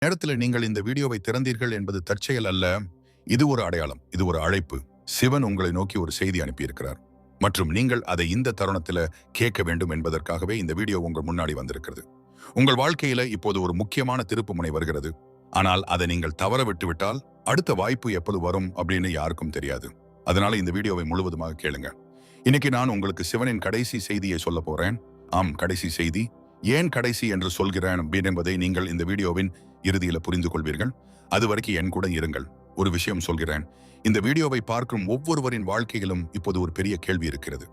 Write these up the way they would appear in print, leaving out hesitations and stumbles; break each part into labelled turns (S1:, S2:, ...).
S1: நேரத்தில் நீங்கள் இந்த வீடியோவை திறந்தீர்கள் என்பது தற்செயல் அல்ல. இது ஒரு அடையாளம், இது ஒரு அழைப்பு. சிவன் உங்களை நோக்கி ஒரு செய்தி அனுப்பியிருக்கிறார் மற்றும் நீங்கள் அதை இந்த தருணத்தில் கேட்க வேண்டும் என்பதற்காகவே இந்த வீடியோ உங்கள் முன்னாடி வந்திருக்கிறது. உங்கள் வாழ்க்கையில இப்போது ஒரு முக்கியமான திருப்புமுனை வருகிறது. ஆனால் அதை நீங்கள் தவற விட்டுவிட்டால் அடுத்த வாய்ப்பு எப்போது வரும் அப்படின்னு யாருக்கும் தெரியாது. அதனால இந்த வீடியோவை முழுவதுமாக கேளுங்க. இன்னைக்கு நான் உங்களுக்கு சிவனின் கடைசி செய்தியை சொல்ல போறேன். ஆம், கடைசி செய்தி. ஏன் கடைசி என்று சொல்கிறேன் என்பதை நீங்கள் இந்த வீடியோவின் இறுதியில புரிந்து கொள்வீர்கள். அது வரைக்கும் என் கூட இருங்கள். ஒரு விஷயம் சொல்கிறேன். இந்த வீடியோவை பார்க்கும் ஒவ்வொருவரின் வாழ்க்கையிலும் இப்போது ஒரு பெரிய கேள்வி இருக்கிறது.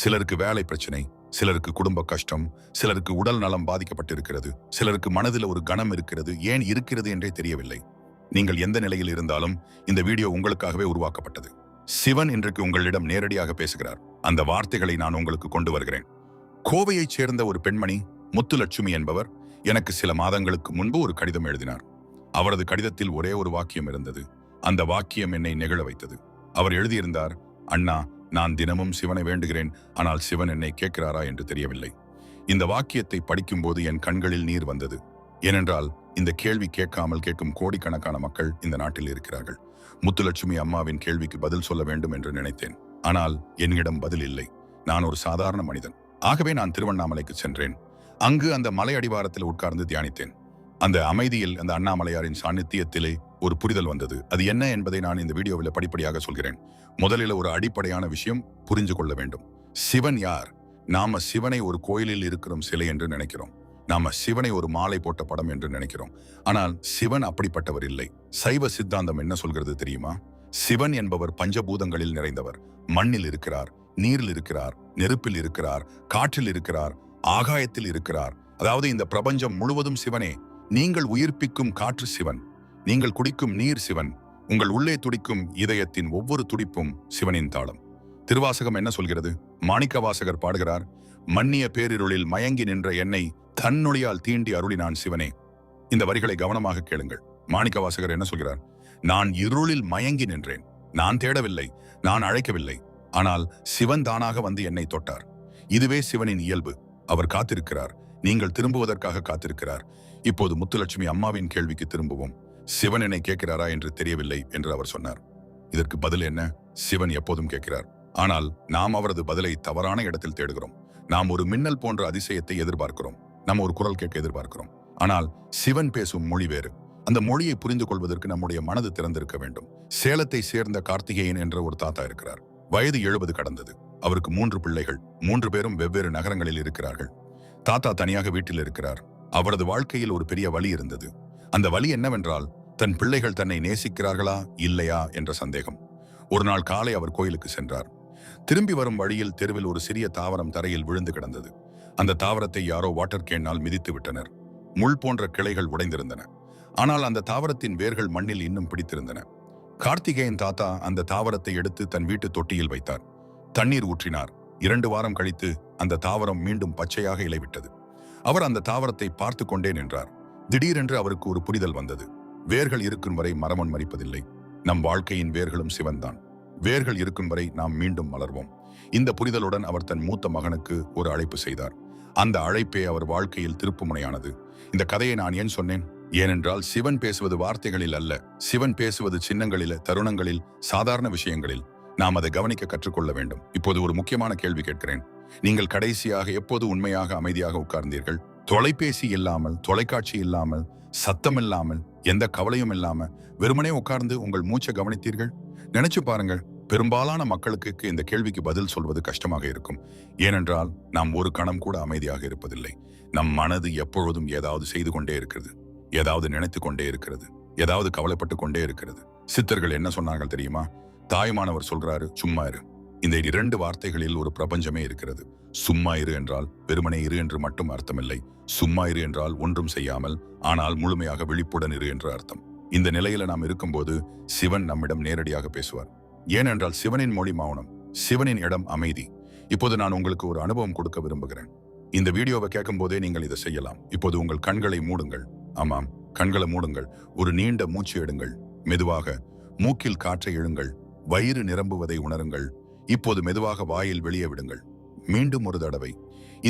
S1: சிலருக்கு வேலை பிரச்சனை, சிலருக்கு குடும்ப கஷ்டம், சிலருக்கு உடல் நலம் பாதிக்கப்பட்டிருக்கிறது, சிலருக்கு மனதில் ஒரு கனம் இருக்கிறது. ஏன் இருக்கிறது என்றே தெரியவில்லை. நீங்கள் எந்த நிலையில் இருந்தாலும் இந்த வீடியோ உங்களுக்காகவே உருவாக்கப்பட்டது. சிவன் இன்றைக்கு உங்களிடம் நேரடியாக பேசுகிறார். அந்த வார்த்தைகளை நான் உங்களுக்கு கொண்டு வருகிறேன். கோவையைச் சேர்ந்த ஒரு பெண்மணி முத்துலட்சுமி என்பவர் எனக்கு சில மாதங்களுக்கு முன்பு ஒரு கடிதம் எழுதினார். அவரது கடிதத்தில் ஒரே ஒரு வாக்கியம் இருந்தது. அந்த வாக்கியம் என்னை நெகிழ வைத்தது. அவர் எழுதியிருந்தார், அண்ணா, நான் தினமும் சிவனை வேண்டுகிறேன், ஆனால் சிவன் என்னை கேட்கிறாரா என்று தெரியவில்லை. இந்த வாக்கியத்தை படிக்கும்போது என் கண்களில் நீர் வந்தது. ஏனென்றால் இந்த கேள்வி கேட்காமல் கேட்கும் கோடிக்கணக்கான மக்கள் இந்த நாட்டில் இருக்கிறார்கள். முத்துலட்சுமி அம்மாவின் கேள்விக்கு பதில் சொல்ல வேண்டும் என்று நினைத்தேன். ஆனால் என்னிடம் பதில் இல்லை. நான் ஒரு சாதாரண மனிதன். ஆகவே நான் திருவண்ணாமலைக்கு சென்றேன். அங்கு அந்த மலை அடிவாரத்தில் உட்கார்ந்து தியானித்தேன். அந்த அமைதியில், அந்த அண்ணாமலையாரின் சாநித்தியத்திலே ஒரு புரிதல் வந்தது. அது என்ன என்பதை நான் இந்த வீடியோவில் படிப்படியாக சொல்கிறேன். முதலில் ஒரு அடிப்படையான விஷயம் புரிந்து கொள்ள வேண்டும். சிவன் யார்? நாம சிவனை ஒரு கோயிலில் இருக்கிற சிலை என்று நினைக்கிறோம். நாம சிவனை ஒரு மாலை போட்ட படம் என்று நினைக்கிறோம். ஆனால் சிவன் அப்படிப்பட்டவர் இல்லை. சைவ சித்தாந்தம் என்ன சொல்கிறது தெரியுமா? சிவன் என்பவர் பஞ்சபூதங்களில் நிறைந்தவர். மண்ணில் இருக்கிறார், நீரில் இருக்கிறார், நெருப்பில் இருக்கிறார், காற்றில் இருக்கிறார், ஆகாயத்தில் இருக்கிறார். அதாவது இந்த பிரபஞ்சம் முழுவதும் சிவனே. நீங்கள் உயிர்ப்பிக்கும் காற்று சிவன், நீங்கள் குடிக்கும் நீர் சிவன், உங்கள் உள்ளே துடிக்கும் இதயத்தின் ஒவ்வொரு துடிப்பும் சிவனின் தாளம். திருவாசகம் என்ன சொல்கிறது? மாணிக்கவாசகர் பாடுகிறார், மன்னிய பேரிருளில் மயங்கி நின்ற என்னை தன்னொழியால் தீண்டி அருளினான் சிவனே. இந்த வரிகளை கவனமாக கேளுங்கள். மாணிக்கவாசகர் என்ன சொல்கிறார்? நான் இருளில் மயங்கி நின்றேன். நான் தேடவில்லை, நான் அழைக்கவில்லை. ஆனால் சிவன் தானாக வந்து என்னை தொட்டார். இதுவே சிவனின் இயல்பு. அவர் காத்திருக்கிறார். நீங்கள் திரும்புவதற்காக காத்திருக்கிறார். இப்போது முத்துலட்சுமி அம்மாவின் கேள்விக்கு திரும்புவோம். சிவன் என்னை கேட்கிறாரா என்று தெரியவில்லை என்று அவர் சொன்னார். இதற்கு பதில் என்ன? சிவன் எப்போதும் கேட்கிறார். ஆனால் நாம் அவரது பதிலை தவறான இடத்தில் தேடுகிறோம். நாம் ஒரு மின்னல் போன்ற அதிசயத்தை எதிர்பார்க்கிறோம். நாம் ஒரு குரல் கேட்க எதிர்பார்க்கிறோம். ஆனால் சிவன் பேசும் மொழி வேறு. அந்த மொழியை புரிந்து கொள்வதற்கு நம்முடைய மனது திறந்திருக்க வேண்டும். சேலத்தை சேர்ந்த கார்த்திகேயன் என்ற ஒரு தாத்தா இருக்கிறார். வயது 70 கடந்தது. அவருக்கு 3 பிள்ளைகள். 3 பேரும் வெவ்வேறு நகரங்களில் இருக்கிறார்கள். தாத்தா தனியாக வீட்டில் இருக்கிறார். அவரது வாழ்க்கையில் ஒரு பெரிய வலி இருந்தது. அந்த வலி என்னவென்றால், தன் பிள்ளைகள் தன்னை நேசிக்கிறார்களா இல்லையா என்ற சந்தேகம். ஒரு நாள் காலை அவர் கோயிலுக்கு சென்றார். திரும்பி வரும் வழியில் தெருவில் ஒரு சிறிய தாவரம் தரையில் விழுந்து கிடந்தது. அந்த தாவரத்தை யாரோ வாட்டர் கேனால் மிதித்து விட்டனர். முள் போன்ற கிளைகள் உடைந்திருந்தன. ஆனால் அந்த தாவரத்தின் வேர்கள் மண்ணில் இன்னும் பிடித்திருந்தன. கார்த்திகேயன் தாத்தா அந்த தாவரத்தை எடுத்து தன் வீட்டு தொட்டியில் வைத்தார். தண்ணீர் ஊற்றினார். 2 வாரம் கழித்து அந்த தாவரம் மீண்டும் பச்சையாக இலைவிட்டது. அவர் அந்த தாவரத்தை பார்த்து கொண்டே நின்றார். திடீரென்று அவருக்கு ஒரு புரிதல் வந்தது. வேர்கள் இருக்கும் வரை மரமன் மரிப்பதில்லை. நம் வாழ்க்கையின் வேர்களும் சிவன்தான். வேர்கள் இருக்கும் வரை நாம் மீண்டும் மலர்வோம். இந்த புரிதலுடன் அவர் தன் மூத்த மகனுக்கு ஒரு அழைப்பு செய்தார். அந்த அழைப்பே அவர் வாழ்க்கையில் திருப்புமுனையானது. இந்த கதையை நான் ஏன் சொன்னேன்? ஏனென்றால் சிவன் பேசுவது வார்த்தைகளில் அல்ல. சிவன் பேசுவது சின்னங்களில், தருணங்களில், சாதாரண விஷயங்களில். நாம் அதை கவனிக்க கற்றுக்கொள்ள வேண்டும். இப்போது ஒரு முக்கியமான கேள்வி கேட்கிறேன். நீங்கள் கடைசியாக எப்போது உண்மையாக அமைதியாக உட்கார்ந்தீர்கள்? தொலைபேசி இல்லாமல், தொலைக்காட்சி இல்லாமல், சத்தம் இல்லாமல், எந்த கவலையும் இல்லாமல் வெறுமனே உட்கார்ந்து உங்கள் மூச்சை கவனித்தீர்கள்? நினைச்சு பாருங்கள். பெரும்பாலான மக்களுக்கு இந்த கேள்விக்கு பதில் சொல்வது கஷ்டமாக இருக்கும். ஏனென்றால் நாம் ஒரு கணம் கூட அமைதியாக இருப்பதில்லை. நம் மனது எப்பொழுதும் ஏதாவது செய்து கொண்டே இருக்கிறது, ஏதாவது நினைத்து கொண்டே இருக்கிறது, ஏதாவது கவலைப்பட்டு கொண்டே இருக்கிறது. சித்தர்கள் என்ன சொன்னார்கள் தெரியுமா? தாய்மானவர் சொல்றாரு, சும்மா இரு. இந்த 2 வார்த்தைகளில் ஒரு பிரபஞ்சமே இருக்கிறது. சும்மா இரு என்றால் வெறுமனே இரு என்று மட்டும் அர்த்தமில்லை. சும்மா இரு என்றால் ஒன்றும் செய்யாமல், ஆனால் முழுமையாக விழிப்புடன் இரு என்று அர்த்தம். இந்த நிலையில நாம் இருக்கும்போது சிவன் நம்மிடம் நேரடியாக பேசுவார். ஏனென்றால் சிவனின் மொழி மௌனம், சிவனின் இடம் அமைதி. இப்போது நான் உங்களுக்கு ஒரு அனுபவம் கொடுக்க விரும்புகிறேன். இந்த வீடியோவை கேட்கும் போதே நீங்கள் இதை செய்யலாம். இப்போது உங்கள் கண்களை மூடுங்கள். ஆமாம், கண்களை மூடுங்கள். ஒரு நீண்ட மூச்சு எடுங்கள். மெதுவாக மூக்கில் காற்றை இழுங்கள். வயிறு நிரம்புவதை உணருங்கள். இப்போது மெதுவாக வாயில் வெளியே விடுங்கள். மீண்டும் ஒரு தடவை.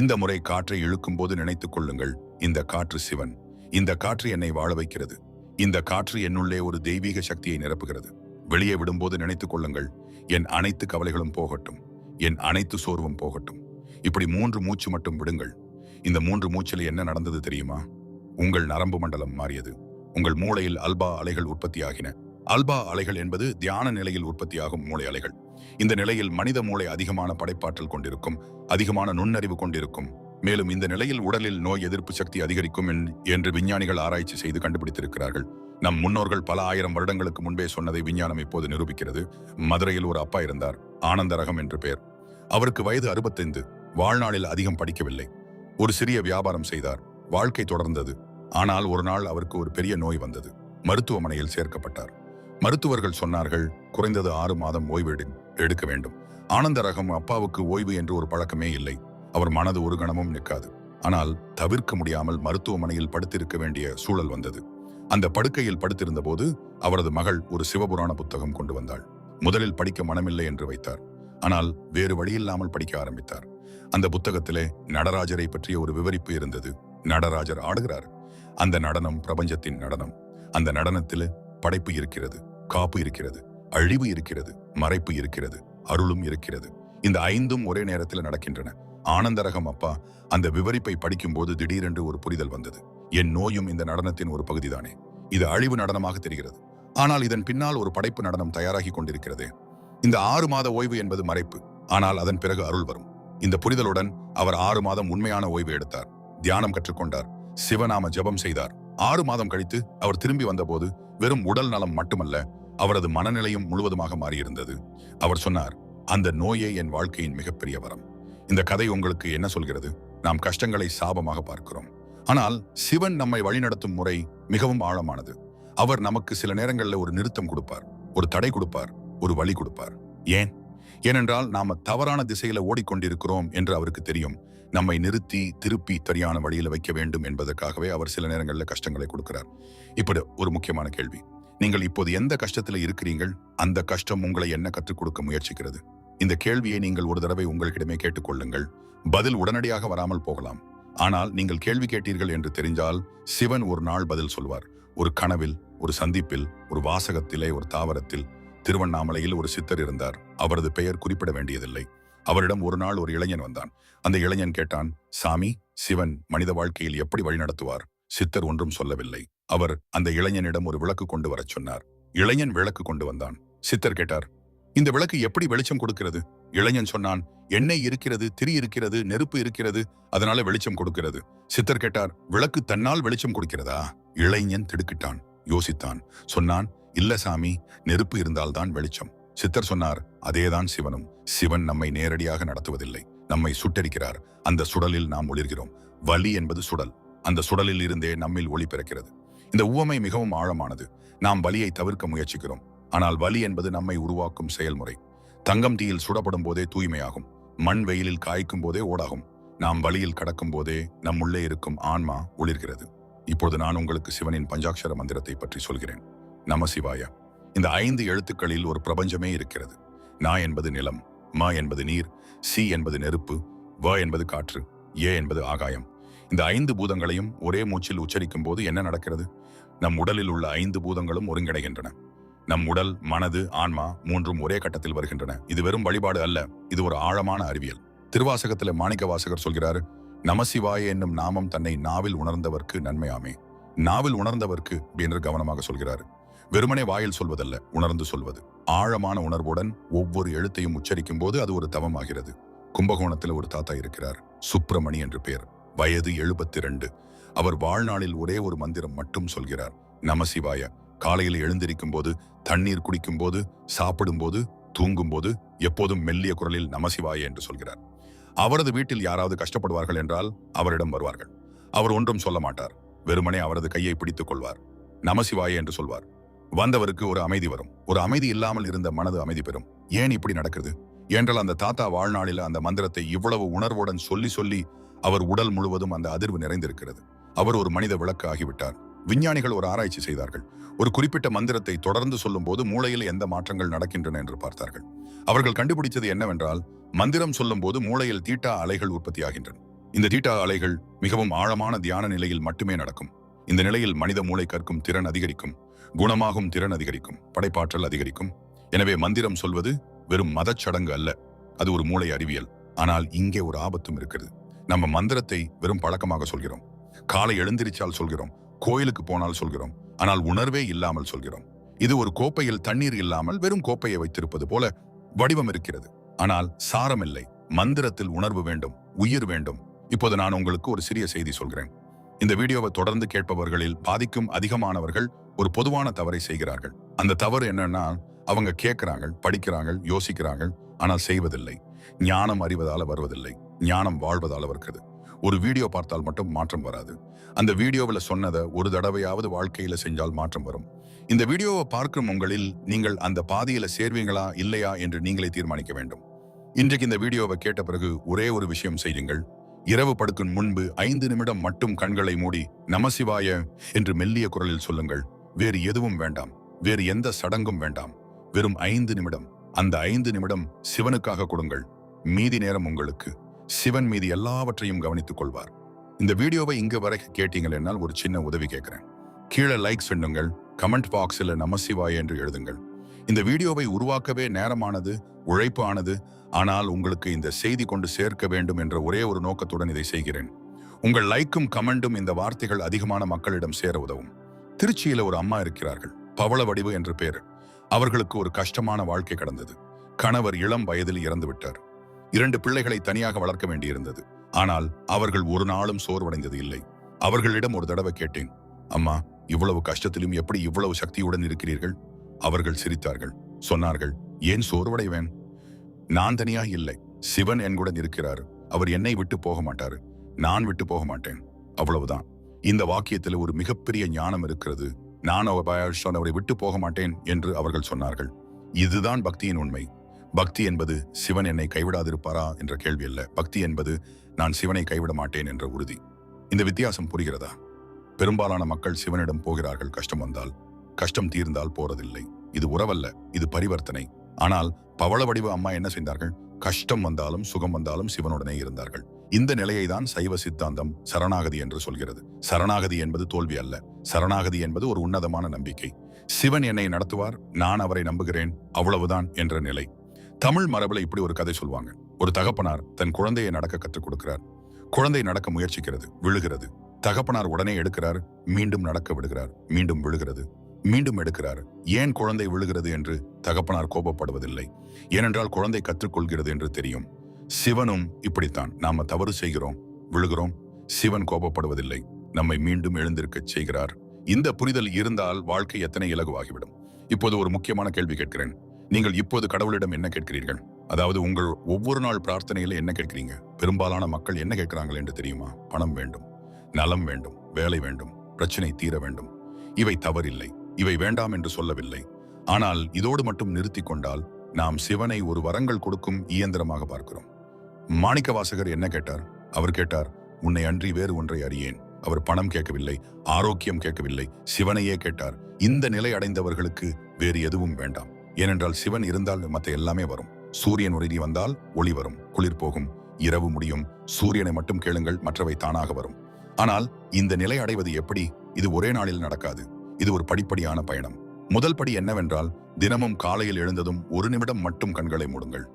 S1: இந்த முறை காற்றை இழுக்கும் போது நினைத்துக் கொள்ளுங்கள், இந்த காற்று சிவன். இந்த காற்று என்னை வாழ வைக்கிறது. இந்த காற்று என்னுள்ளே ஒரு தெய்வீக சக்தியை நிரப்புகிறது. வெளியே விடும்போது நினைத்துக் கொள்ளுங்கள், என் அனைத்து கவலைகளும் போகட்டும், என் அனைத்து சோர்வும் போகட்டும். இப்படி 3 மூச்சு மட்டும் விடுங்கள். இந்த 3 மூச்சில் என்ன நடந்தது தெரியுமா? உங்கள் நரம்பு மண்டலம் மாறியது. உங்கள் மூளையில் அல்பா அலைகள் உற்பத்தியாகின. அல்பா அலைகள் என்பது தியான நிலையில் உற்பத்தியாகும் மூளை அலைகள். இந்த நிலையில் மனித மூளை அதிகமான படைப்பாற்றல் கொண்டிருக்கும், அதிகமான நுண்ணறிவு கொண்டிருக்கும். மேலும் இந்த நிலையில் உடலில் நோய் எதிர்ப்பு சக்தி அதிகரிக்கும் என்று விஞ்ஞானிகள் ஆராய்ச்சி செய்து கண்டுபிடித்திருக்கிறார்கள். நம் முன்னோர்கள் பல ஆயிரம் வருடங்களுக்கு முன்பே சொன்னதை விஞ்ஞானம் இப்போது நிரூபிக்கிறது. மதுரையில் ஒரு அப்பா இருந்தார், ஆனந்தரகம் என்று பெயர். அவருக்கு வயது 65. வாழ்நாளில் அதிகம் படிக்கவில்லை. ஒரு சிறிய வியாபாரம் செய்தார். வாழ்க்கை தொடர்ந்தது. ஆனால் ஒரு நாள் அவருக்கு ஒரு பெரிய நோய் வந்தது. மருத்துவமனையில் சேர்க்கப்பட்டார். மருத்துவர்கள் சொன்னார்கள், குறைந்தது 6 மாதம் ஓய்வு எடுக்க வேண்டும். ஆனந்தரகம் அப்பாவுக்கு ஓய்வு என்று ஒரு பழக்கமே இல்லை. அவர் மனது ஒரு கணமும் நிற்காது. ஆனால் தவிர்க்க முடியாமல் மருத்துவமனையில் படுத்திருக்க வேண்டிய சூழல் வந்தது. அந்த படுக்கையில் படுத்திருந்த போது அவரது மகள் ஒரு சிவபுராண புத்தகம் கொண்டு வந்தாள். முதலில் படிக்க மனமில்லை என்று வைத்தார். ஆனால் வேறு வழியில்லாமல் படிக்க ஆரம்பித்தார். அந்த புத்தகத்திலே நடராஜரை பற்றிய ஒரு விவரிப்பு இருந்தது. நடராஜர் ஆடுகிறார். அந்த நடனம் பிரபஞ்சத்தின் நடனம். அந்த நடனத்தில் படைப்பு இருக்கிறது, காப்பு இருக்கிறது, அழிவு இருக்கிறது, மறைப்பு இருக்கிறது, அருளும் இருக்கிறது. இந்த 5ம் ஒரே நேரத்தில் நடக்கின்றன. ஆனந்தரகம் அப்பா அந்த விவரிப்பை படிக்கும்போது திடீரென்று ஒரு புரிதல் வந்தது. என் நோயும் இந்த நடனத்தின் ஒரு பகுதிதானே. இது அழிவு நடனமாக தெரிகிறது. ஆனால் இதன் பின்னால் ஒரு படைப்பு நடனம் தயாராகி கொண்டிருக்கிறதே. இந்த 6 மாத ஓய்வு என்பது மறைப்பு. ஆனால் அதன் பிறகு அருள் வரும். இந்த புரிதலுடன் அவர் 6 மாதம் உண்மையான ஓய்வு எடுத்தார். தியானம் கற்றுக்கொண்டார். சிவநாம ஜபம் செய்தார். 6 மாதம் கழித்து அவர் திரும்பி வந்தபோது வெறும் உடல் நலம் மட்டுமல்ல, அவரது மனநிலையும் முழுவதுமாக மாறியிருந்தது. அவர் சொன்னார், அந்த நோயே என் வாழ்க்கையின் மிகப்பெரிய வரம். இந்த கதை உங்களுக்கு என்ன சொல்கிறது? நாம் கஷ்டங்களை சாபமாக பார்க்கிறோம். ஆனால் சிவன் நம்மை வழிநடத்தும் முறை மிகவும் ஆழமானது. அவர் நமக்கு சில நேரங்களில் ஒரு நிறுத்தம் கொடுப்பார், ஒரு தடை கொடுப்பார், ஒரு வழி கொடுப்பார். ஏனென்றால் நாம தவறான திசையில ஓடிக்கொண்டிருக்கிறோம் என்று அவருக்கு தெரியும். நம்மை நிறுத்தி திருப்பி சரியான வழியில வைக்க வேண்டும் என்பதற்காகவே அவர் சில நேரங்களில் கஷ்டங்களை கொடுக்கிறார். இப்படி ஒரு முக்கியமான கேள்வி. நீங்கள் இப்போது எந்த கஷ்டத்துல இருக்கிறீர்கள்? அந்த கஷ்டம் உங்களை என்ன கற்றுக் கொடுக்க முயற்சிக்கிறது? இந்த கேள்வியை நீங்கள் ஒரு தடவை உங்களுக்கிடமே கேட்டுக்கொள்ளுங்கள். பதில் உடனடியாக வராமல் போகலாம். ஆனால் நீங்கள் கேள்வி கேட்டீர்கள் என்று தெரிஞ்சால் சிவன் ஒரு நாள் பதில் சொல்வார். ஒரு கனவில், ஒரு சந்திப்பில், ஒரு வாசகத்திலே, ஒரு தாவரத்தில். திருவண்ணாமலையில் ஒரு சித்தர் இருந்தார். அவரது பெயர் குறிப்பிட வேண்டியதில்லை. அவரிடம் ஒரு நாள் ஒரு இளைஞன் வந்தான். அந்த இளைஞன் கேட்டான், சாமி, சிவன் மனித வாழ்க்கையில் எப்படி வழிநடத்துவார்? சித்தர் ஒன்றும் சொல்லவில்லை. அவர் அந்த இளைஞனிடம் ஒரு விளக்கு கொண்டு வரச் சொன்னார். இளைஞன் விளக்கு கொண்டு வந்தான். சித்தர் கேட்டார், இந்த விளக்கு எப்படி வெளிச்சம் கொடுக்கிறது? இளைஞன் சொன்னான், எண்ணெய் இருக்கிறது, திரி இருக்கிறது, நெருப்பு இருக்கிறது, அதனால வெளிச்சம் கொடுக்கிறது. சித்தர் கேட்டார், விளக்கு தன்னால் வெளிச்சம் கொடுக்கிறதா? இளைஞன் திடுக்கிட்டான், யோசித்தான். சொன்னான், இல்ல சாமி, நெருப்பு இருந்தால்தான் வெளிச்சம். சித்தர் சொன்னார், அதேதான் சிவனும். சிவன் நம்மை நேரடியாக நடத்துவதில்லை, நம்மை சுட்டரிக்கிறார். அந்த சுடலில் நாம் ஒளிர்கிறோம். வலி என்பது சுடல். அந்த சுடலில் இருந்தே நம்மில் ஒளி பிறக்கிறது. இந்த உவமை மிகவும் ஆழமானது. நாம் வலியை தவிர்க்க முயற்சிக்கிறோம். ஆனால் வலி என்பது நம்மை உருவாக்கும் செயல்முறை. தங்கம் தீயில் சுடப்படும் போதே தூய்மையாகும். மண் வெயிலில் காய்க்கும் போதே ஓடாகும். நாம் வலியில் கடக்கும் போதே நம்முள்ளே இருக்கும் ஆன்மா ஒளிர்கிறது. இப்பொழுது நான் உங்களுக்கு சிவனின் பஞ்சாட்சர மந்திரத்தை பற்றி சொல்கிறேன். நம சிவாய. இந்த 5 எழுத்துக்களில் ஒரு பிரபஞ்சமே இருக்கிறது. நா என்பது நிலம், ம என்பது நீர், சி என்பது நெருப்பு, வ என்பது காற்று, ஏ என்பது ஆகாயம். இந்த 5 பூதங்களையும் ஒரே மூச்சில் உச்சரிக்கும் போது என்ன நடக்கிறது? நம் உடலில் உள்ள 5 பூதங்களும் ஒருங்கிணைகின்றன. நம் உடல், மனது, ஆன்மா 3ம் ஒரே கட்டத்தில் வருகின்றன. இது வெறும் வழிபாடு அல்ல, இது ஒரு ஆழமான அறிவியல். திருவாசகத்தில் மாணிக்க வாசகர் சொல்கிறார், நமசிவாய என்னும் நாமம் தன்னை நாவில் உணர்ந்தவர்க்கு நன்மையாமே. நாவில் உணர்ந்தவர்க்கு என்று கவனமாக சொல்கிறார். வெறுமனே வாயில் சொல்வதல்ல, உணர்ந்து சொல்வது. ஆழமான உணர்வுடன் ஒவ்வொரு எழுத்தையும் உச்சரிக்கும் போது அது ஒரு தவமாகிறது. கும்பகோணத்தில் ஒரு தாத்தா இருக்கிறார், சுப்பிரமணி என்று பெயர். வயது 72. அவர் வாழ்நாளில் ஒரே ஒரு மந்திரம் மட்டும் சொல்கிறார், நமசிவாய. காலையில் எழுந்திருக்கும் போது, தண்ணீர் குடிக்கும் போது, சாப்பிடும் போது, தூங்கும் போது எப்போதும் மெல்லிய குரலில் நமசிவாய என்று சொல்கிறார். அவரது வீட்டில் யாராவது கஷ்டப்படுவார்கள் என்றால் அவரிடம் வருவார்கள். அவர் ஒன்றும் சொல்ல மாட்டார். வெறுமனே அவரது கையை பிடித்துக் கொள்வார். நமசிவாய என்று சொல்வார். வந்தவருக்கு ஒரு அமைதி வரும். ஒரு அமைதி இல்லாமல் இருந்த மனது அமைதி பெறும். ஏன் இப்படி நடக்குது என்றால் அந்த தாத்தா வாழ்நாளில் அந்த மந்திரத்தை இவ்வளவு உணர்வுடன் சொல்லி அவர் உடல் முழுவதும் அந்த அதிர்வு நிறைந்திருக்கிறது. அவர் ஒரு மனித விளக்கு ஆகிவிட்டார். விஞ்ஞானிகள் ஒரு ஆராய்ச்சி செய்தார்கள். ஒரு குறிப்பிட்ட மந்திரத்தை தொடர்ந்து சொல்லும் போது மூளையில் எந்த மாற்றங்கள் நடக்கின்றன என்று பார்த்தார்கள். அவர்கள் கண்டுபிடித்தது என்னவென்றால், மந்திரம் சொல்லும் போது மூளையில் தீட்டா அலைகள் உற்பத்தியாகின்றன. இந்த தீட்டா அலைகள் மிகவும் ஆழமான தியான நிலையில் மட்டுமே நடக்கும். இந்த நிலையில் மனித மூளை கற்கும் திறன் அதிகரிக்கும், குணமாகும் திறன் அதிகரிக்கும், படைப்பாற்றல் அதிகரிக்கும். எனவே மந்திரம் சொல்வது வெறும் மதச்சடங்கு அல்ல, அது ஒரு மூளை அறிவியல். ஆனால் இங்கே ஒரு ஆபத்தும் இருக்கிறது. நம்ம மந்திரத்தை வெறும் பழக்கமாக சொல்கிறோம். காலை எழுந்திரிச்சால் சொல்கிறோம், கோயிலுக்கு போனால் சொல்கிறோம், ஆனால் உணர்வே இல்லாமல் சொல்கிறோம். இது ஒரு கோப்பையில் தண்ணீர் இல்லாமல் வெறும் கோப்பையை வைத்திருப்பது போல வடிவம் இருக்கிறது, ஆனால் சாரம் இல்லை. மந்திரத்தில் உணர்வு வேண்டும், உயிர் வேண்டும். இப்போது நான் உங்களுக்கு ஒரு சிறிய செய்தி சொல்கிறேன். இந்த வீடியோவை தொடர்ந்து கேட்பவர்களில் பாதிக்கும் அதிகமானவர்கள் ஒரு பொதுவான தவறை செய்கிறார்கள். அந்த தவறு என்னன்னா, அவங்க கேட்கிறாங்க, படிக்கிறாங்க, யோசிக்கிறாங்க, ஆனால் செய்வதில்லை. ஞானம் அறிவதால வருவதில்லை, ஞானம் வாழ்வதால வருகிறது. ஒரு வீடியோ பார்த்தால் மட்டும் மாற்றம் வராது. அந்த வீடியோவில் சொன்னதை ஒரு தடவையாவது வாழ்க்கையில செஞ்சால் மாற்றம் வரும். இந்த வீடியோவை பார்க்கும் உங்களில் நீங்கள் அந்த பாதையில சேர்வீங்களா இல்லையா என்று நீங்களே தீர்மானிக்க வேண்டும். இன்றைக்கு இந்த வீடியோவை கேட்ட பிறகு ஒரே ஒரு விஷயம் செய்யுங்கள். இரவு படுக்கும் முன்பு 5 நிமிடம் மட்டும் கண்களை மூடி நமசிவாய என்று மெல்லிய குரலில் சொல்லுங்கள். வேறு எதுவும் வேண்டாம், வேறு எந்த சடங்கும் வேண்டாம். வெறும் 5 நிமிடம். அந்த 5 நிமிடம் சிவனுக்காக கொடுங்கள். மீதி நேரம் உங்களுக்கு. சிவன் மீது எல்லாவற்றையும் கவனித்துக் கொள்வார். இந்த வீடியோவை இங்கு வரை கேட்டீங்கள் என்னால் ஒரு சின்ன உதவி கேட்கிறேன். கீழே லைக் சொல்லுங்கள், கமெண்ட் பாக்ஸில் நமசிவாய என்று எழுதுங்கள். இந்த வீடியோவை உருவாக்கவே நேரமானது, உழைப்பு ஆனது. ஆனால் உங்களுக்கு இந்த செய்தி கொண்டு சேர்க்க வேண்டும் என்ற ஒரே ஒரு நோக்கத்துடன் இதை செய்கிறேன். உங்கள் லைக்கும் கமெண்டும் இந்த வார்த்தைகள் அதிகமான மக்களிடம் சேர உதவும். திருச்சியில ஒரு அம்மா இருக்கிறார்கள், பவள வடிவு என்று பேர். அவர்களுக்கு ஒரு கஷ்டமான வாழ்க்கை கடந்தது. கணவர் இளம் வயதில் இறந்து விட்டார். 2 பிள்ளைகளை தனியாக வளர்க்க வேண்டியிருந்தது. ஆனால் அவர்கள் ஒரு நாளும் சோர்வடைந்தது இல்லை. அவர்களிடம் ஒரு தடவை கேட்டேன், அம்மா, இவ்வளவு கஷ்டத்திலும் எப்படி இவ்வளவு சக்தியுடன் இருக்கிறீர்கள்? அவர்கள் சிரித்தார்கள். சொன்னார்கள், ஏன் சோர்வடைவேன்? நான் தனியாக இல்லை, சிவன் என்குடன் இருக்கிறார். அவர் என்னை விட்டு போக மாட்டாரு, நான் விட்டு போக மாட்டேன். அவ்வளவுதான். இந்த வாக்கியத்தில் ஒரு மிகப்பெரிய ஞானம் இருக்கிறது. நான் அவரை விட்டு போக மாட்டேன் என்று அவர்கள் சொன்னார்கள். இதுதான் பக்தியின் உண்மை. பக்தி என்பது சிவன் என்னை கைவிடாதிருப்பாரா என்ற கேள்வி அல்ல. பக்தி என்பது நான் சிவனை கைவிட மாட்டேன் என்ற உறுதி. இந்த வித்தியாசம் புரிகிறதா? பெரும்பாலான மக்கள் சிவனிடம் போகிறார்கள் கஷ்டம் வந்தால், கஷ்டம் தீர்ந்தால் போறதில்லை. இது உறவல்ல, இது பரிவர்த்தனை. ஆனால் பவள வடிவு அம்மா என்ன செய்தார்கள்? கஷ்டம் வந்தாலும் சுகம் வந்தாலும் சிவனுடனே இருந்தார்கள். இந்த நிலையை தான் சைவ சித்தாந்தம் சரணாகதி என்று சொல்கிறது. சரணாகதி என்பது தோல்வி அல்ல, சரணாகதி என்பது ஒரு உன்னதமான நம்பிக்கை. சிவன் என்னை நடத்துவார், நான் அவரை நம்புகிறேன், அவ்வளவுதான் என்ற நிலை. தமிழ் மரபுல இப்படி ஒரு கதை சொல்வாங்க. ஒரு தகப்பனார் தன் குழந்தையை நடக்க கற்றுக் கொடுக்கிறார். குழந்தை நடக்க முயற்சிக்கிறது, விழுகிறது. தகப்பனார் உடனே எடுக்கிறார், மீண்டும் நடக்க விடுகிறார், மீண்டும் விழுகிறது, மீண்டும் எடுக்கிறார். ஏன் குழந்தை விழுகிறது என்று தகப்பனார் கோபப்படுவதில்லை. ஏனென்றால் குழந்தை கற்றுக்கொள்கிறது என்று தெரியும். சிவனும் இப்படித்தான். நாம தவறு செய்கிறோம், விழுகிறோம். சிவன் கோபப்படுவதில்லை, நம்மை மீண்டும் எழுந்திருக்கச் செய்கிறார். இந்த புரிதல் இருந்தால் வாழ்க்கை எத்தனை இலகுவாகிவிடும். இப்போது ஒரு முக்கியமான கேள்வி கேட்கிறேன். நீங்கள் இப்போது கடவுளிடம் என்ன கேட்கிறீர்கள்? அதாவது உங்கள் ஒவ்வொரு நாள் பிரார்த்தனையில என்ன கேட்கிறீங்க? பெரும்பாலான மக்கள் என்ன கேட்கிறார்கள் என்று தெரியுமா? பணம் வேண்டும், நலம் வேண்டும், வேலை வேண்டும், பிரச்சனை தீர வேண்டும். இவை தவறில்லை, இவை வேண்டாம் என்று சொல்லவில்லை. ஆனால் இதோடு மட்டும் நிறுத்தி கொண்டால் நாம் சிவனை ஒரு வரங்கள் கொடுக்கும் இயந்திரமாக பார்க்கிறோம். மாணிக்கவாசகர் என்ன கேட்டார்? அவர் கேட்டார், உன்னை அன்றி வேறு ஒன்றை அறியேன். அவர் பணம் கேட்கவில்லை, ஆரோக்கியம் கேட்கவில்லை, சிவனையே கேட்டார். இந்த நிலை அடைந்தவர்களுக்கு வேறு எதுவும் வேண்டாம். ஏனென்றால் சிவன் இருந்தால் மற்ற எல்லாமே வரும். சூரியன் உறுதி வந்தால் ஒளி வரும், குளிர் போகும், இரவு முடியும். சூரியனை மட்டும் கேளுங்கள், மற்றவை தானாக வரும். ஆனால் இந்த நிலை அடைவது எப்படி? இது ஒரே நாளில் நடக்காது. இது ஒரு படிப்படியான பயணம். முதல் படி என்னவென்றால், தினமும் காலையில் எழுந்ததும் 1 நிமிடம் மட்டும் கண்களை மூடுங்கள்.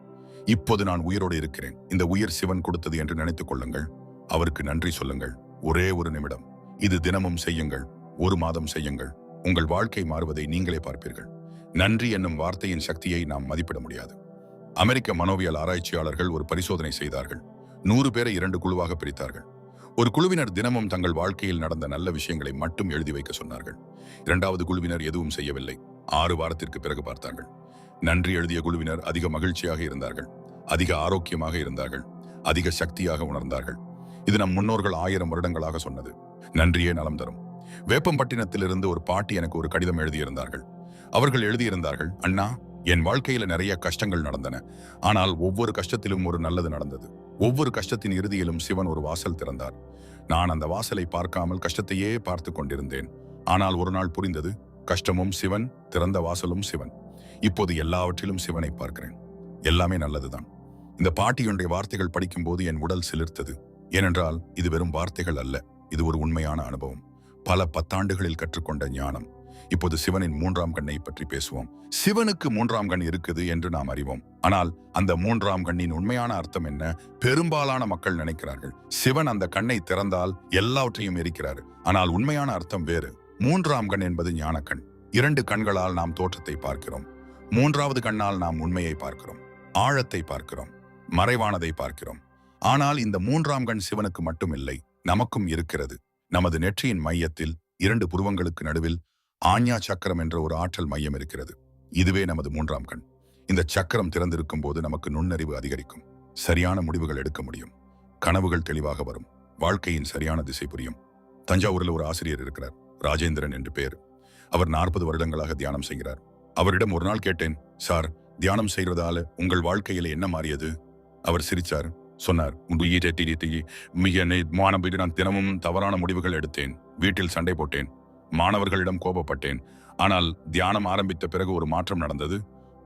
S1: இப்போது நான் உயிரோடு இருக்கிறேன், இந்த உயிர் சிவன் கொடுத்தது என்று நினைத்துக் கொள்ளுங்கள். அவருக்கு நன்றி சொல்லுங்கள். ஒரே 1 நிமிடம். இது தினமும் செய்யுங்கள். 1 மாதம் செய்யுங்கள். உங்கள் வாழ்க்கை மாறுவதை நீங்களே பார்ப்பீர்கள். நன்றி என்னும் வார்த்தையின் சக்தியை நாம் மதிப்பிட முடியாது. அமெரிக்க மனோவியல் ஆராய்ச்சியாளர்கள் ஒரு பரிசோதனை செய்தார்கள். 100 பேரை 2 குழுவாக பிரித்தார்கள். ஒரு குழுவினர் தினமும் தங்கள் வாழ்க்கையில் நடந்த நல்ல விஷயங்களை மட்டும் எழுதி வைக்க சொன்னார்கள். 2வது குழுவினர் எதுவும் செய்யவில்லை. 6 வாரத்திற்கு பிறகு பார்த்தார்கள். நன்றி எழுதிய குழுவினர் அதிக மகிழ்ச்சியாக இருந்தார்கள், அதிக ஆரோக்கியமாக இருந்தார்கள், அதிக சக்தியாக உணர்ந்தார்கள். இது நம் முன்னோர்கள் 1000 வருடங்களாக சொன்னது. நன்றியே நலம் தரும். வேப்பம்பட்டினத்திலிருந்து ஒரு பாட்டி எனக்கு ஒரு கடிதம் எழுதியிருந்தார்கள். அவர்கள் எழுதியிருந்தார்கள், அண்ணா, என் வாழ்க்கையில நிறைய கஷ்டங்கள் நடந்தன. ஆனால் ஒவ்வொரு கஷ்டத்திலும் ஒரு நல்லது நடந்தது. ஒவ்வொரு கஷ்டத்தின் இறுதியிலும் சிவன் ஒரு வாசல் திறந்தார். நான் அந்த வாசலை பார்க்காமல் கஷ்டத்தையே பார்த்து கொண்டிருந்தேன். ஆனால் ஒரு நாள் புரிந்தது, கஷ்டமும் சிவன், திறந்த வாசலும் சிவன். இப்போது எல்லாவற்றிலும் சிவனை பார்க்கிறேன். எல்லாமே நல்லதுதான். இந்த பாட்டியுடைய வார்த்தைகள் படிக்கும் போது என் உடல் சிலிர்த்தது. ஏனென்றால் இது வெறும் வார்த்தைகள் அல்ல, இது ஒரு உண்மையான அனுபவம். பல பத்தாண்டுகளில் கற்றுக்கொண்ட ஞானம். இப்போது சிவனின் மூன்றாம் கண்ணை பற்றி பேசுவோம். சிவனுக்கு மூன்றாம் கண் இருக்குது என்று நாம் அறிவோம். ஆனால் அந்த மூன்றாம் கண்ணின் உண்மையான அர்த்தம் என்ன? பெரும்பாலான மக்கள் நினைக்கிறார்கள் சிவன் அந்த கண்ணை திறந்தால் எல்லாவற்றையும் எரிக்கிறார். ஆனால் உண்மையான அர்த்தம் வேறு. மூன்றாம் கண் என்பது ஞானக்கண். 2 கண்களால் நாம் தோற்றத்தை பார்க்கிறோம். 3வது கண்ணால் நாம் உண்மையை பார்க்கிறோம், ஆழத்தை பார்க்கிறோம், மறைவானதை பார்க்கிறோம். ஆனால் இந்த 3ஆம் கண் சிவனுக்கு மட்டும் இல்லை, நமக்கும் இருக்கிறது. நமது நெற்றியின் மையத்தில் 2 புருவங்களுக்கு நடுவில் ஆஞ்ஞா சக்கரம் என்ற ஒரு ஆற்றல் மையம் இருக்கிறது. இதுவே நமது 3ஆம் கண். இந்த சக்கரம் திறந்திருக்கும் போது நமக்கு நுண்ணறிவு அதிகரிக்கும், சரியான முடிவுகள் எடுக்க முடியும், கனவுகள் தெளிவாக வரும், வாழ்க்கையின் சரியான திசை புரியும். தஞ்சாவூரில் ஒரு ஆசிரியர் இருக்கிறார், ராஜேந்திரன் என்று பெயர். அவர் 40 வருடங்களாக தியானம் செய்கிறார். அவரிடம் ஒரு நாள் கேட்டேன், சார், தியானம் செய்வதால உங்கள் வாழ்க்கையில என்ன மாறியது? அவர் சிரிச்சார். சொன்னார், நான் தினமும் தவறான முடிவுகள் எடுத்தேன், வீட்டில் சண்டை போட்டேன், மாணவர்களிடம் கோபப்பட்டேன். ஆனால் தியானம் ஆரம்பித்த பிறகு ஒரு மாற்றம் நடந்தது.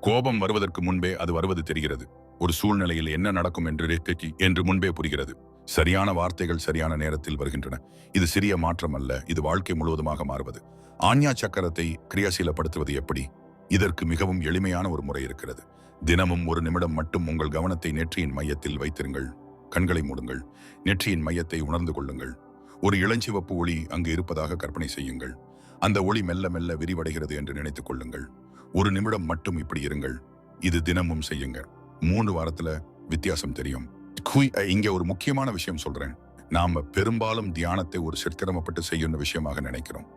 S1: கோபம் வருவதற்கு முன்பே அது வருவது தெரிகிறது. ஒரு சூழ்நிலையில் என்ன நடக்கும் என்று முன்பே புரிகிறது. சரியான வார்த்தைகள் சரியான நேரத்தில் வருகின்றன. இது சிறிய மாற்றம் அல்ல, இது வாழ்க்கை முழுவதுமாக மாறுவது. ஆஞ்ஞா சக்கரத்தை கிரியாசீலப்படுத்துவது எப்படி? இதற்கு மிகவும் எளிமையான ஒரு முறை இருக்கிறது. தினமும் 1 நிமிடம் மட்டும் உங்கள் கவனத்தை நெற்றியின் மையத்தில் வைத்திருங்கள். கண்களை மூடுங்கள். நெற்றியின் மையத்தை உணர்ந்து கொள்ளுங்கள். ஒரு இளஞ்சிவப்பு ஒளி அங்கு இருப்பதாக கற்பனை செய்யுங்கள். அந்த ஒளி மெல்ல மெல்ல விரிவடைகிறது என்று நினைத்துக் கொள்ளுங்கள். 1 நிமிடம் மட்டும் இப்படி இருங்கள். இது தினமும் செய்யுங்க. 3 வாரத்துல வித்தியாசம் தெரியும். இங்க ஒரு முக்கியமான விஷயம் சொல்றேன். நாம பெரும்பாலும் தியானத்தை ஒரு சித்திரமப்பட்டு செய்யும் விஷயமாக நினைக்கிறோம்.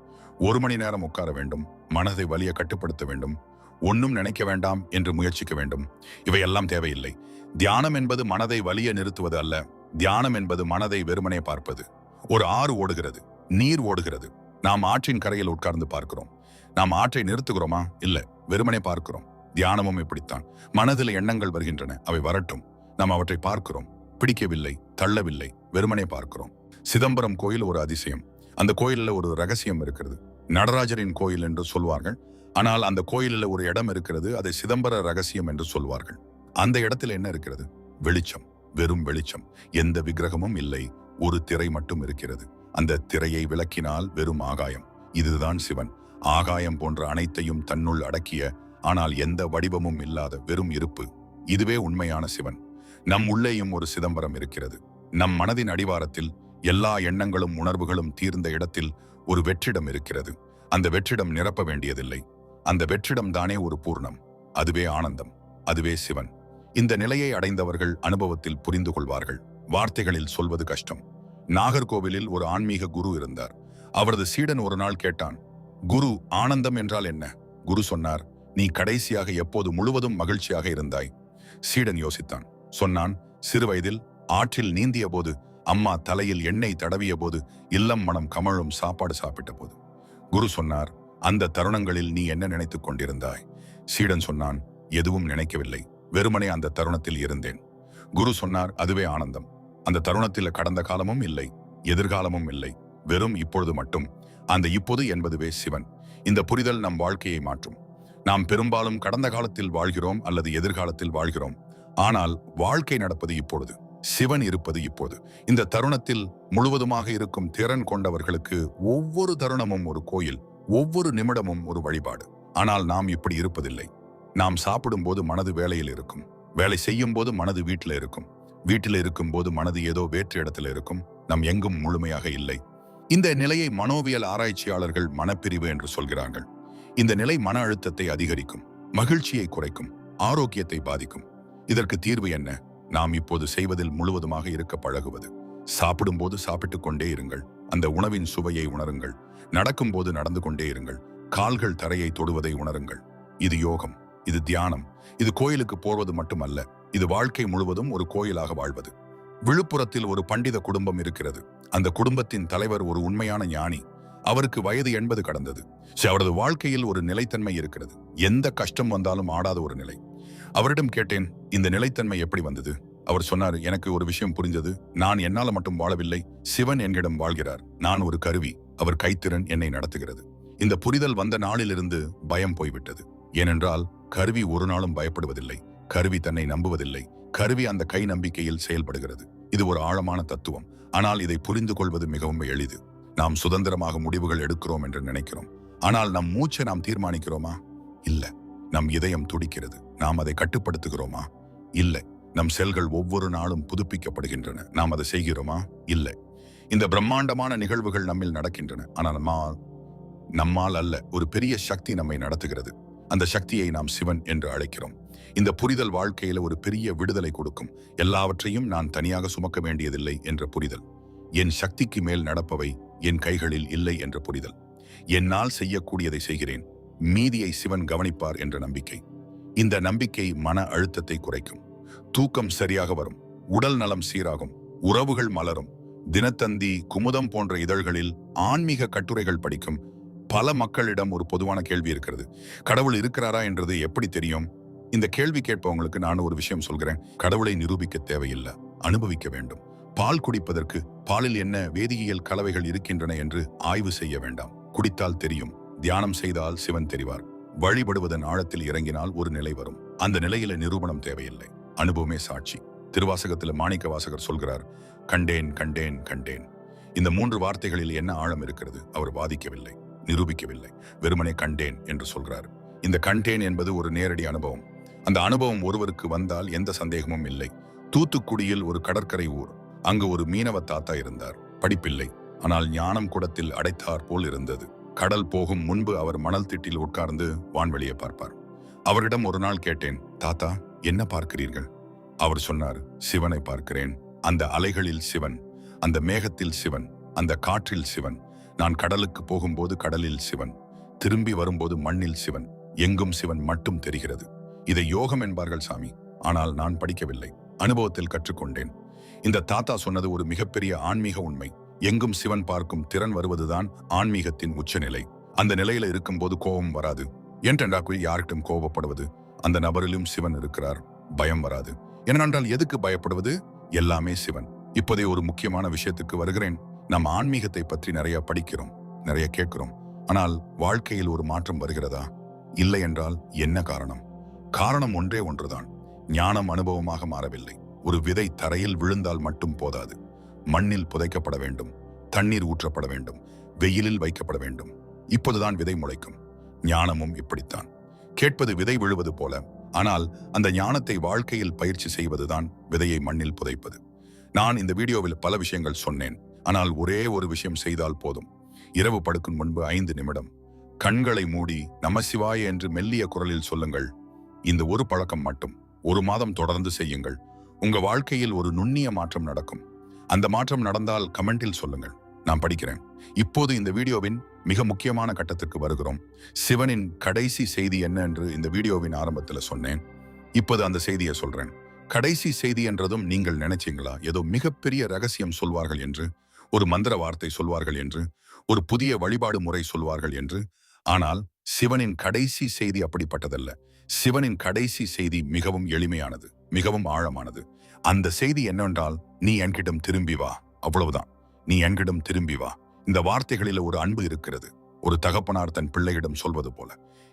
S1: 1 மணி நேரம் உட்கார வேண்டும், மனதை வலிய கட்டுப்படுத்த வேண்டும், ஒன்னும் நினைக்க வேண்டாம் என்று முயற்சிக்க வேண்டும். இவையெல்லாம் தேவையில்லை. தியானம் என்பது மனதை வலிய நிறுத்துவது அல்ல. தியானம் என்பது மனதை வெறுமனே பார்ப்பது. ஒரு ஆறு ஓடுகிறது, நீர் ஓடுகிறது. நாம் ஆற்றின் கரையில் உட்கார்ந்து பார்க்கிறோம். நாம் ஆற்றை நிறுத்துகிறோமா? இல்ல, வெறுமனே பார்க்கிறோம். தியானமும் இப்படித்தான். மனதில் எண்ணங்கள் வருகின்றன, அவை வரட்டும். நாம் அவற்றை பார்க்கிறோம். பிடிக்கவில்லை, தள்ளவில்லை, வெறுமனே பார்க்கிறோம். சிதம்பரம் கோயில் ஒரு அதிசயம். அந்த கோயிலில் ஒரு ரகசியம் இருக்கிறது. நடராஜரின் கோயில் என்று சொல்வார்கள். ஆனால் அந்த கோயிலில் ஒரு இடம் இருக்கிறது, அதை சிதம்பர ரகசியம் என்று சொல்வார்கள். அந்த இடத்துல என்ன இருக்கிறது? வெளிச்சம், வெறும் வெளிச்சம். எந்த விக்கிரகமும் இல்லை, ஒரு திரை மட்டும் இருக்கிறது. அந்த திரையை விளக்கினால் வெறும் ஆகாயம். இதுதான் சிவன். ஆகாயம் போன்ற அனைத்தையும் தன்னுள் அடக்கிய, ஆனால் எந்த வடிவமும் இல்லாத வெறும் இருப்பு. இதுவே உண்மையான சிவன். நம் உள்ளேயும் ஒரு சிதம்பரம் இருக்கிறது. நம் மனதின் அடிவாரத்தில் எல்லா எண்ணங்களும் உணர்வுகளும் தீர்ந்த இடத்தில் ஒரு வெற்றிடம் இருக்கிறது. அந்த வெற்றிடம் நிரப்ப வேண்டியதில்லை. அந்த வெற்றிடம் தானே ஒரு பூர்ணம். அதுவே ஆனந்தம், அதுவே சிவன். இந்த நிலையை அடைந்தவர்கள் அனுபவத்தில் புரிந்து கொள்வார்கள். வார்த்தைகளில் சொல்வது கஷ்டம். நாகர்கோவிலில் ஒரு ஆன்மீக குரு இருந்தார். அவரது சீடன் ஒரு நாள் கேட்டான், குரு, ஆனந்தம் என்றால் என்ன? குரு சொன்னார், நீ கடைசியாக எப்போது முழுவதும் மகிழ்ச்சியாக இருந்தாய்? சீடன் யோசித்தான். சொன்னான், சிறுவயதில் ஆற்றில் நீந்திய போது, அம்மா தலையில் எண்ணெய் தடவிய போது, இல்லம் மனம் கமழும் சாப்பாடு சாப்பிட்ட போது. குரு சொன்னார், அந்த தருணங்களில் நீ என்ன நினைத்துக் கொண்டிருந்தாய்? சீடன் சொன்னான், எதுவும் நினைக்கவில்லை, வெறுமனே அந்த தருணத்தில் இருந்தேன். குரு சொன்னார், அதுவே ஆனந்தம். அந்த தருணத்தில் கடந்த காலமும் இல்லை, எதிர்காலமும் இல்லை, வெறும் இப்பொழுது மட்டும். அந்த இப்போது என்பதுவே சிவன். இந்த புரிதல் நம் வாழ்க்கையை மாற்றும். நாம் பெரும்பாலும் கடந்த காலத்தில் வாழ்கிறோம் அல்லது எதிர்காலத்தில் வாழ்கிறோம். ஆனால் வாழ்க்கை நடப்பது இப்பொழுது. சிவன் இருப்பது இப்போது. இந்த தருணத்தில் முழுவதுமாக இருக்கும் திறன் கொண்டவர்களுக்கு ஒவ்வொரு தருணமும் ஒரு கோயில், ஒவ்வொரு நிமிடமும் ஒரு வழிபாடு. ஆனால் நாம் இப்படி இருப்பதில்லை. நாம் சாப்பிடும் போது மனது வேலையில் இருக்கும், வேலை செய்யும் போது மனது வீட்டில் இருக்கும், வீட்டில் இருக்கும் போது மனது ஏதோ வேற்று இடத்துல இருக்கும். நம் எங்கும் முழுமையாக இல்லை. இந்த நிலையை மனோவியல் ஆராய்ச்சியாளர்கள் மனப்பிரிவு என்று சொல்கிறார்கள். இந்த நிலை மன அழுத்தத்தை அதிகரிக்கும், மகிழ்ச்சியை குறைக்கும், ஆரோக்கியத்தை பாதிக்கும். இதற்கு தீர்வு என்ன? நாம் இப்போது செய்வதில் முழுவதுமாக இருக்க பழகுவது. சாப்பிடும்போது சாப்பிட்டுக் கொண்டே இருங்கள், அந்த உணவின் சுவையை உணருங்கள். நடக்கும் போது நடந்து கொண்டே இருங்கள், கால்கள் தரையை தொடுவதை உணருங்கள். இது யோகம், இது தியானம், இது கோயிலுக்கு போவது மட்டுமல்ல, இது வாழ்க்கை முழுவதும் ஒரு கோயிலாக வாழ்வது. விழுப்புரத்தில் ஒரு பண்டித குடும்பம் இருக்கிறது. அந்த குடும்பத்தின் தலைவர் ஒரு உண்மையான ஞானி. அவருக்கு வயது 80 கடந்தது. அவரது வாழ்க்கையில் ஒரு நிலைத்தன்மை இருக்கிறது. எந்த கஷ்டம் வந்தாலும் ஆடாத ஒரு நிலை. அவரிடம் கேட்டேன், இந்த நிலைத்தன்மை எப்படி வந்தது? அவர் சொன்னார், எனக்கு ஒரு விஷயம் புரிஞ்சது. நான் என்னால மட்டும் வாழவில்லை, சிவன் என்னிடம் வாழ்கிறார். நான் ஒரு கருவி, அவர் கைத்திறன் என்னை நடத்துகிறது. இந்த புரிதல் வந்த நாளிலிருந்து பயம் போய்விட்டது. ஏனென்றால் கருவி ஒரு நாளும் பயப்படுவதில்லை, கருவி தன்னை நம்புவதில்லை, கருவி அந்த கை நம்பிக்கையில் செயல்படுகிறது. இது ஒரு ஆழமான தத்துவம். ஆனால் இதை புரிந்து கொள்வது மிகவும் எளிது. நாம் சுதந்திரமாக முடிவுகள் எடுக்கிறோம் என்று நினைக்கிறோம். ஆனால் நம் மூச்சை நாம் தீர்மானிக்கிறோமா? இல்ல. நம் இதயம் துடிக்கிறது. நாம் அதை கட்டுப்படுத்துகிறோமா? இல்லை. நம் செல்கள் ஒவ்வொரு நாளும் புதுப்பிக்கப்படுகின்றன. நாம் அதை செய்கிறோமா? இல்லை. இந்த பிரம்மாண்டமான நிகழ்வுகள் நம்மில் நடக்கின்றன. ஆனால் நம்மால் அல்ல. ஒரு பெரிய சக்தி நம்மை நடத்துகிறது. அந்த சக்தியை நாம் சிவன் என்று அழைக்கிறோம். இந்த புரிதல் வாழ்க்கையில ஒரு பெரிய விடுதலை கொடுக்கும். எல்லாவற்றையும் நான் தனியாக சுமக்க வேண்டியதில்லை என்ற புரிதல். என் சக்திக்கு மேல் நடப்பவை என் கைகளில் இல்லை என்ற புரிதல். என்னால் செய்யக்கூடியதை செய்கிறேன், மீதியை சிவன் கவனிப்பார் என்ற நம்பிக்கை. இந்த நம்பிக்கை மன அழுத்தத்தை குறைக்கும். தூக்கம் சரியாக வரும். உடல் நலம் சீராகும். உறவுகள் மலரும். தினத்தந்தி, குமுதம் போன்ற இதழ்களில் ஆன்மீக கட்டுரைகள் படிக்கும் பல மக்களிடம் ஒரு பொதுவான கேள்வி இருக்கிறது. கடவுள் இருக்கிறாரா என்றது எப்படி தெரியும்? இந்த கேள்வி கேட்பவங்களுக்கு நான் ஒரு விஷயம் சொல்கிறேன். கடவுளை நிரூபிக்க தேவையில்லை, அனுபவிக்க வேண்டும். பால் குடிப்பதற்கு பாலில் என்ன வேதியியல் கலவைகள் இருக்கின்றன என்று ஆய்வு செய்ய வேண்டாம். குடித்தால் தெரியும். தியானம் செய்தால் சிவன் தெரிவார். வழிபடுவதன் ஆழத்தில் இறங்கினால் ஒரு நிலை வரும். அந்த நிலையில நிரூபணம் தேவையில்லை, அனுபவமே சாட்சி. திருவாசகத்தில் மாணிக்க வாசகர் சொல்கிறார், கண்டேன் கண்டேன் கண்டேன். இந்த 3 வார்த்தைகளில் என்ன ஆழம் இருக்கிறது? அவர் வாதிக்கவில்லை, நிரூபிக்கவில்லை, வெறுமனே கண்டேன் என்று சொல்கிறார். இந்த கண்டேன் என்பது ஒரு நேரடி அனுபவம். அந்த அனுபவம் ஒருவருக்கு வந்தால் எந்த சந்தேகமும் இல்லை. தூத்துக்குடியில் ஒரு கடற்கரை ஊர். அங்கு ஒரு மீனவ தாத்தா இருந்தார். படிப்பில்லை, ஆனால் ஞானம் குடத்தில் அடைத்தார் போல் இருந்தது. கடல் போகும் முன்பு அவர் மணல் திட்டில் உட்கார்ந்து வான்வெளியை பார்ப்பார். அவரிடம் ஒரு நாள் கேட்டேன், தாத்தா என்ன பார்க்கிறீர்கள்? அவர் சொன்னார், சிவனை பார்க்கிறேன். அந்த அலைகளில் சிவன், அந்த மேகத்தில் சிவன், அந்த காற்றில் சிவன். நான் கடலுக்கு போகும்போது கடலில் சிவன், திரும்பி வரும்போது மண்ணில் சிவன், எங்கும் சிவன் மட்டும் தெரிகிறது. இதை யோகம் என்பார்கள் சாமி. ஆனால் நான் படிக்கவில்லை, அனுபவத்தில் கற்றுக்கொண்டேன். இந்த தாத்தா சொன்னது ஒரு மிகப்பெரிய ஆன்மீக உண்மை. எங்கும் சிவன் பார்க்கும் திறன் வருவதுதான் ஆன்மீகத்தின் உச்சநிலை. அந்த நிலையில இருக்கும்போது கோபம் வராது. என்றாக்கு யார்கிட்டும் கோபப்படுவது? அந்த நபரிலும் சிவன் இருக்கிறார், பயம் வராது. ஏனென்றால் எதுக்கு பயப்படுவது? எல்லாமே சிவன். இப்போதே ஒரு முக்கியமான விஷயத்துக்கு வருகிறேன். நாம் ஆன்மீகத்தை பற்றி நிறைய படிக்கிறோம், நிறைய கேட்கிறோம். ஆனால் வாழ்க்கையில் ஒரு மாற்றம் வருகிறதா? இல்லை என்றால் என்ன காரணம்? காரணம் ஒன்றே ஒன்றுதான். ஞானம் அனுபவமாக மாறவில்லை. ஒரு விதை தரையில் விழுந்தால் மட்டும் போதாது. மண்ணில் புதைக்கப்பட வேண்டும், தண்ணீர் ஊற்றப்பட வேண்டும், வெயிலில் வைக்கப்பட வேண்டும். இப்போதுதான் விதை முளைக்கும். ஞானமும் இப்படித்தான். கேட்பது விதை விழுவது போல. ஆனால் அந்த ஞானத்தை வாழ்க்கையில் பயிற்சி செய்வதுதான் விதையை மண்ணில் புதைப்பது. நான் இந்த வீடியோவில் பல விஷயங்கள் சொன்னேன். ஆனால் ஒரே ஒரு விஷயம் செய்தால் போதும். இரவு படுக்கும் முன்பு 5 நிமிடம் கண்களை மூடி நமசிவாய என்று மெல்லிய குரலில் சொல்லுங்கள். இந்த ஒரு பழக்கம் மட்டும் 1 மாதம் தொடர்ந்து செய்யுங்கள். உங்க வாழ்க்கையில் ஒரு நுண்ணிய மாற்றம் நடக்கும். அந்த மாற்றம் நடந்தால் கமெண்டில் சொல்லுங்கள், நான் படிக்கிறேன். இப்போது இந்த வீடியோவின் மிக முக்கியமான கட்டத்திற்கு வருகிறோம். சிவனின் கடைசி செய்தி என்ன என்று இந்த வீடியோவின் ஆரம்பத்தில் சொன்னேன். இப்போது அந்த செய்தியை சொல்றேன். கடைசி செய்தி என்றதும் நீங்கள் நினைச்சீங்களா ஏதோ மிகப்பெரிய ரகசியம் சொல்வார்கள் என்று, ஒரு மந்திர வார்த்தை சொல்வார்கள் என்று, ஒரு புதிய வழிபாடு முறை சொல்வார்கள் என்று? ஆனால் சிவனின் கடைசி செய்தி அப்படிப்பட்டதல்ல. சிவனின் கடைசி செய்தி மிகவும் எளிமையானது, மிகவும் ஆழமானது. அந்த செய்தி என்னவென்றால், நீ என்கிடம் திரும்பி வா. அவ்வளவுதான். நீ என்கிடம் திரும்பி வா. இந்த வார்த்தைகளில் ஒரு அன்பு இருக்கிறது. ஒரு தகப்பனார் தன் பிள்ளையிடம் சொல்வது போல.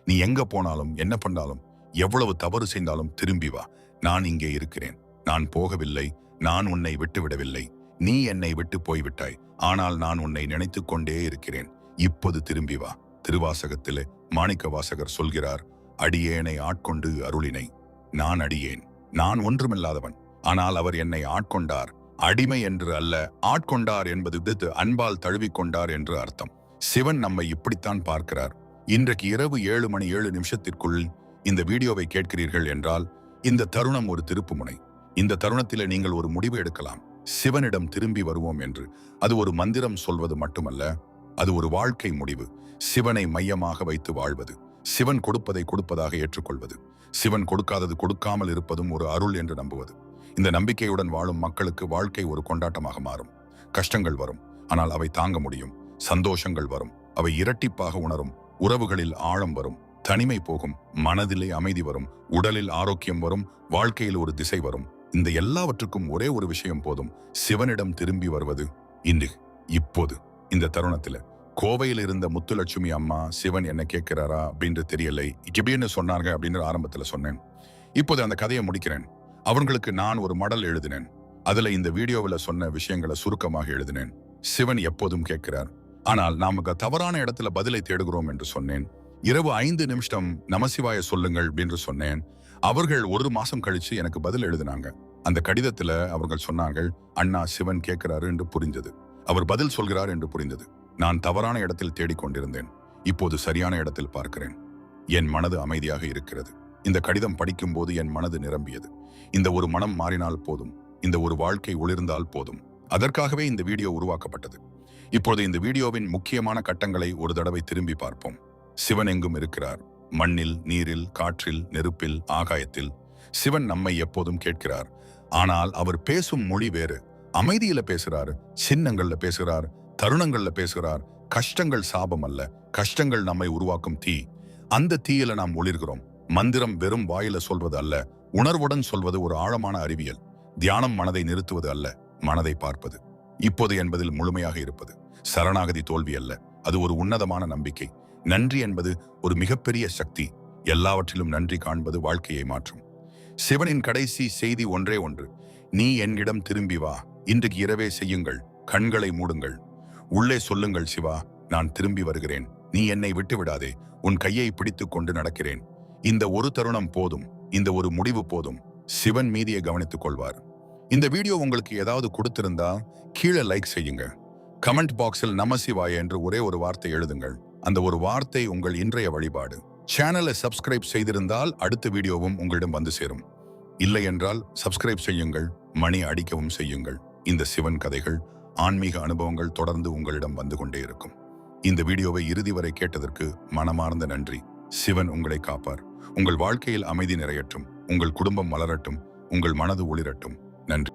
S1: நீ எங்க போனாலும், என்ன பண்ணாலும், எவ்வளவு தவறு செய்தாலும் திரும்பி வா. நான் இங்கே இருக்கிறேன். நான் போகவில்லை. நான் உன்னை விட்டுவிடவில்லை. நீ என்னை விட்டு போய்விட்டாய். ஆனால் நான் உன்னை நினைத்துக் கொண்டே இருக்கிறேன். இப்போது திரும்பி வா. திருவாசகத்திலே மாணிக்க வாசகர் சொல்கிறார், அடியேனை ஆட்கொண்டு அருளினை. நான் அடியேன், நான் ஒன்றுமில்லாதவன். ஆனால் அவர் என்னை ஆட்கொண்டார். அடிமை என்று அல்ல, ஆட்கொண்டார் என்பது அன்பால் தழுவிக்கொண்டார் என்று அர்த்தம். சிவன் நம்மை இப்படித்தான் பார்க்கிறார். இன்றைக்கு இரவு 7:07 இந்த வீடியோவை கேட்கிறீர்கள் என்றால் இந்த தருணம் ஒரு திருப்புமுனை. இந்த தருணத்திலே நீங்கள் ஒரு முடிவு எடுக்கலாம். சிவனிடம் திரும்பி வருவோம் என்று. அது ஒரு மந்திரம் சொல்வது மட்டுமல்ல, அது ஒரு வாழ்க்கை முடிவு. சிவனை மையமாக வைத்து வாழ்வது, சிவன் கொடுப்பதை கொடுப்பதாக ஏற்றுக்கொள்வது, சிவன் கொடுக்காதது கொடுக்காமல் இருப்பதும் ஒரு அருள் என்று நம்புவது. இந்த நம்பிக்கையுடன் வாழும் மக்களுக்கு வாழ்க்கை ஒரு கொண்டாட்டமாக மாறும். கஷ்டங்கள் வரும், ஆனால் அவை தாங்க முடியும். சந்தோஷங்கள் வரும், அவை இரட்டிப்பாக உணரும். உறவுகளில் ஆழம் வரும், தனிமை போகும், மனதிலே அமைதி வரும், உடலில் ஆரோக்கியம் வரும், வாழ்க்கையில் ஒரு திசை வரும். இந்த எல்லாவற்றுக்கும் ஒரே ஒரு விஷயம் போதும், சிவனிடம் திரும்பி வருவது. இன்று, இப்போது, இந்த தருணத்துல கோவையில் இருந்த முத்துலட்சுமி அம்மா சிவன் என்ன கேட்கிறாரா அப்படின்னு தெரியலை, இப்படின்னு சொன்னாங்க அப்படின்னு ஆரம்பத்துல சொன்னேன். இப்போது அந்த கதையை முடிக்கிறேன். அவங்களுக்கு நான் ஒரு மடல் எழுதினேன். அதுல இந்த வீடியோவில் சொன்ன விஷயங்களை சுருக்கமாக எழுதினேன். சிவன் எப்போதும் கேட்கிறார், ஆனால் நாம தவறான இடத்துல பதிலை தேடுகிறோம் என்று சொன்னேன். இரவு 5 நிமிஷம் நமசிவாய சொல்லுங்கள் என்று சொன்னேன். அவர்கள் 1 மாசம் கழிச்சு எனக்கு பதில் எழுதினாங்க. அந்த கடிதத்துல அவர்கள் சொன்னார்கள், அண்ணா சிவன் கேட்கிறாரு என்று புரிந்தது. அவர் பதில் சொல்கிறார் என்று புரிந்தது. நான் தவறான இடத்தில் தேடிக்கொண்டிருந்தேன். இப்போது சரியான இடத்தில் பார்க்கிறேன். என் மனது அமைதியாக இருக்கிறது. இந்த கடிதம் படிக்கும் போது என் மனது நிரம்பியது. இந்த ஒரு மனம் மாறினால் போதும். இந்த ஒரு வாழ்க்கை ஒளிர்ந்தால் போதும். அதற்காகவே இந்த வீடியோ உருவாக்கப்பட்டது. இப்போது இந்த வீடியோவின் முக்கியமான கட்டங்களை ஒரு தடவை திரும்பி பார்ப்போம். சிவன் எங்கும் இருக்கிறார். மண்ணில், நீரில், காற்றில், நெருப்பில், ஆகாயத்தில். சிவன் நம்மை எப்போதும் கேட்கிறார். ஆனால் அவர் பேசும் மொழி வேறு. அமைதியில பேசுறாரு, சின்னங்கள்ல பேசுறார், தருணங்கள்ல பேசுறார். கஷ்டங்கள் சாபம் அல்ல, கஷ்டங்கள் நம்மை உருவாக்கும் தீ. அந்த தீயில நாம் ஒளிர்கிறோம். மந்திரம் வெறும் வாயில சொல்வது அல்ல, உணர்வுடன் சொல்வது ஒரு ஆழமான அறிவியல். தியானம் மனதை நிறுத்துவது அல்ல, மனதை பார்ப்பது. இப்போது என்பதில் முழுமையாக இருப்பது. சரணாகதி தோல்வி அல்ல, அது ஒரு உன்னதமான நம்பிக்கை. நன்றி என்பது ஒரு மிகப்பெரிய சக்தி. எல்லாவற்றிலும் நன்றி காண்பது வாழ்க்கையை மாற்றும். சிவனின் கடைசி செய்தி ஒன்றே ஒன்று. நீ என்னிடம் திரும்பி வா. இன்றைக்கு இரவே செய்யுங்கள். கண்களை மூடுங்கள். உள்ளே சொல்லுங்கள், சிவா, நான் திரும்பி வருகிறேன். நீ என்னை விட்டு விடாதே. உன் கையை பிடித்துக் கொண்டு நடக்கிறேன். இந்த ஒரு தருணம் போதும். இந்த ஒரு முடிவு போதும். சிவன் மீதியை கவனித்துக் கொள்வார். இந்த வீடியோ உங்களுக்கு ஏதாவது கொடுத்திருந்தா கீழே லைக் செய்யுங்க. கமெண்ட் பாக்ஸில் நமசிவாய என்று ஒரே ஒரு வார்த்தை எழுதுங்கள். அந்த ஒரு வார்த்தை உங்கள் இன்றைய வழிபாடு. சேனலை சப்ஸ்கிரைப் செய்திருந்தால் அடுத்த வீடியோவும் உங்களிடம் வந்து சேரும். இல்லை என்றால் சப்ஸ்கிரைப் செய்யுங்கள், மணி அடிக்கவும் செய்யுங்கள். இந்த சிவன் கதைகள், ஆன்மீக அனுபவங்கள் தொடர்ந்து உங்களிடம் வந்து கொண்டே இருக்கும். இந்த வீடியோவை இறுதி வரை கேட்டதற்கு மனமார்ந்த நன்றி. சிவன் உங்களை காப்பார். உங்கள் வாழ்க்கையில் அமைதி நிறையட்டும். உங்கள் குடும்பம் மலரட்டும். உங்கள் மனது ஒளிரட்டும். நன்றி.